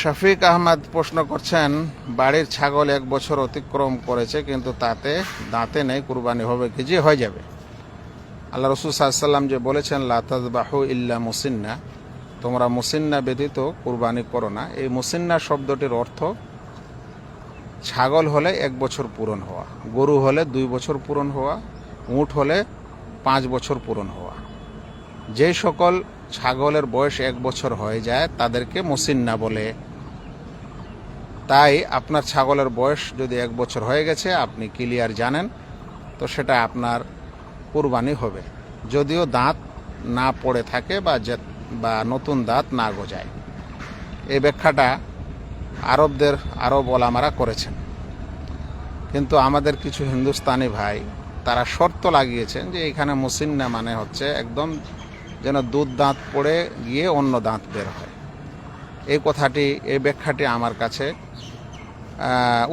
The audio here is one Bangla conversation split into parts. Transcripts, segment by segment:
শফিক আহমদ প্রশ্ন করছেন, বাড়ির ছাগল 1 বছর অতিক্রম করেছে কিন্তু তাতে দাঁতে নেই, কুরবানি হবে কি? যে হয়ে যাবে। আল্লাহ রসুল সাল্লাল্লাহু আলাইহি ওয়াসাল্লাম যে বলেছেন, লা তাযবাহু ইল্লা মুসিন্না, তোমরা মুসিন্না ব্যতীত কুরবানি করো না। এই মুসিন্না শব্দটির অর্থ ছাগল হলে 1 বছর পূরণ হওয়া, গরু হলে 2 বছর পূরণ হওয়া, উট হলে 5 বছর পূরণ হওয়া। যে সকল ছাগলের বয়স 1 বছর হয়ে যায় তাদেরকে মুসিন্না বলে। তাই আপনার ছাগলের বয়স যদি 1 বছর হয়ে গেছে, আপনি ক্লিয়ার জানেন, তো সেটা আপনার কুরবানি হবে, যদিও দাঁত না পড়ে থাকে বা নতুন দাঁত না গজায়। এই ব্যাখ্যাটা আরব ওলামারা করেছেন, কিন্তু আমাদের কিছু হিন্দুস্তানি ভাই তারা শর্ত লাগিয়েছেন যে এখানে মুসিন্না মানে হচ্ছে একদম যেন দুধ দাঁত পড়ে গিয়ে অন্য দাঁত বের হয়। এই ব্যাখ্যাটি আমার কাছে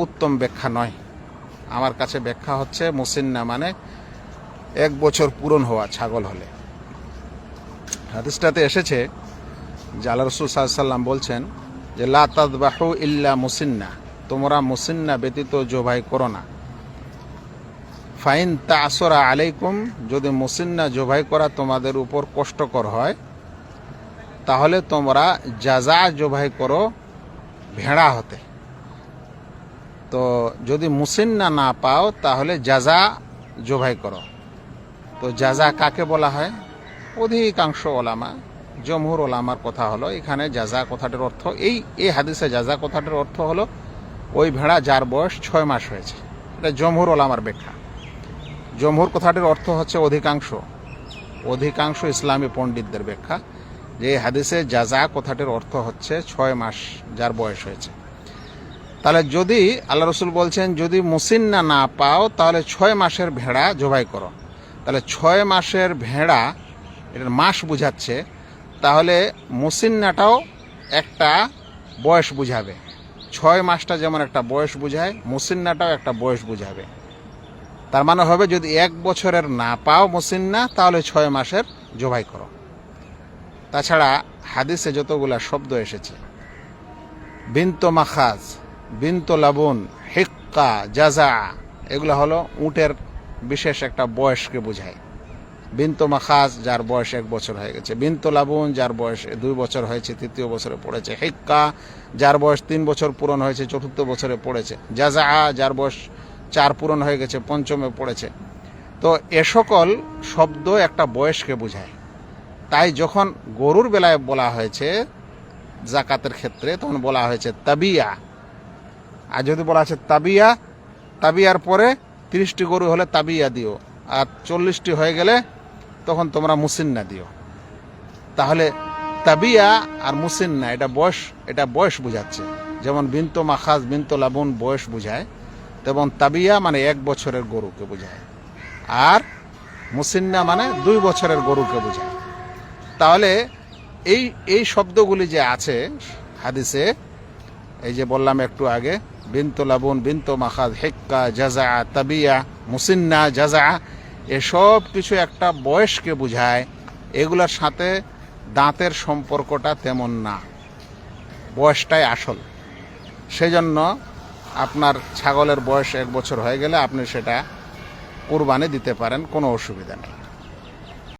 উত্তম ব্যাখ্যা নয়। আমার কাছে ব্যাখ্যা হচ্ছে মুসিন্না মানে 1 বছর পূরণ হওয়া ছাগল হলে। হাদিসটাতে এসেছে যে আল্লাহ রাসূল সাল্লাল্লাহু আলাইহি ওয়াসাল্লাম বলছেন যে লা তাযবাহু ইল্লা মুসিন্না, তোমরা মুসিন্না ব্যতীত জবাই করো না। ফাইন তা'সরা আলাইকুম, যদি মুসিন্না জবাই করা তোমাদের উপর কষ্টকর হয় তাহলে তোমরা জাযা জবাই করো ভেড়া হতে। তো যদি মুসিন্না না পাও তাহলে জাযা জবাই করো। তো জাযা কাকে বলা হয়? অধিকাংশ ওলামা, জমহুর ওলামার কথা হলো এখানে জাযা কথাটির অর্থ, এই হাদিসে জাযা কথাটির অর্থ হলো ওই ভেড়া যার বয়স 6 মাস হয়েছে। এটা জমহুর ওলামার ব্যাখ্যা। জমহুর কথাটির অর্থ হচ্ছে অধিকাংশ ইসলামী পণ্ডিতদের ব্যাখ্যা যে এই হাদিসে জাযা কথাটির অর্থ হচ্ছে 6 মাস যার বয়স হয়েছে। তাহলে যদি আল্লাহ রসুল বলছেন যদি মুসিন্না না পাও তাহলে 6 মাসের ভেড়া জবাই করো, তাহলে 6 মাসের ভেড়া, এটার মাস বুঝাচ্ছে, তাহলে মুসিন্নাটাও একটা বয়স বুঝাবে। 6 মাসটা যেমন একটা বয়স বুঝায়, মুসিন্নাটাও একটা বয়স বুঝাবে। তার মানে হবে যদি 1 বছরের না পাও মুসিন্না তাহলে 6 মাসের জবাই করো। তাছাড়া হাদিসে যতগুলা শব্দ এসেছে, বিন্ত মাখাজ, বিন্ত লাবুন, হিক্কা, জাযা, এগুলো হলো উটের বিশেষ একটা বয়সকে বোঝায়। বিন্ত মাখাজ যার বয়স 1 বছর হয়ে গেছে, বিন্ত লাবুন যার বয়স 2 বছর হয়েছে, 3য় বছরে পড়েছে, হিক্কা যার বয়স 3 বছর পূরণ হয়েছে, 4র্থ বছরে পড়েছে, জাযা যার বয়স 4 পূরণ হয়ে গেছে, 5মে পড়েছে। তো এ সকল শব্দ একটা বয়সকে বোঝায়। তাই যখন গরুর বেলায় বলা হয়েছে জাকাতের ক্ষেত্রে, তখন বলা হয়েছে তাবিয়া। আর যদি বলা আছে তাবিয়ার পরে 30টি গরু হলে তাবিয়া দিও, আর 40টি হয়ে গেলে তখন তোমরা মুসিন্না দিও। তাহলে তাবিয়া আর মুসিন্না এটা বয়স বুঝাচ্ছে। যেমন বিন্ত মাখাজ, বিন্ত লাবুন বয়স বুঝায়, তেমন তাবিয়া মানে 1 বছরের গরুকে বোঝায়, আর মুসিন্না মানে 2 বছরের গরুকে বোঝায়। তাহলে এই শব্দগুলি যে আছে হাদিসে, এই যে বললাম একটু আগে, বিন্ত লাবুন, বিন্ত মাখাজ, হিক্কা, জাযা, তাবিয়া, মুসিন্না, জাযা, এসব কিছু একটা বয়সকে বোঝায়। এগুলোর সাথে দাঁতের সম্পর্কটা তেমন না, বয়সটাই আসল। সেই জন্য আপনার ছাগলের বয়স 1 বছর হয়ে গেলে আপনি সেটা কুরবানি দিতে পারেন, কোনো অসুবিধা নেই।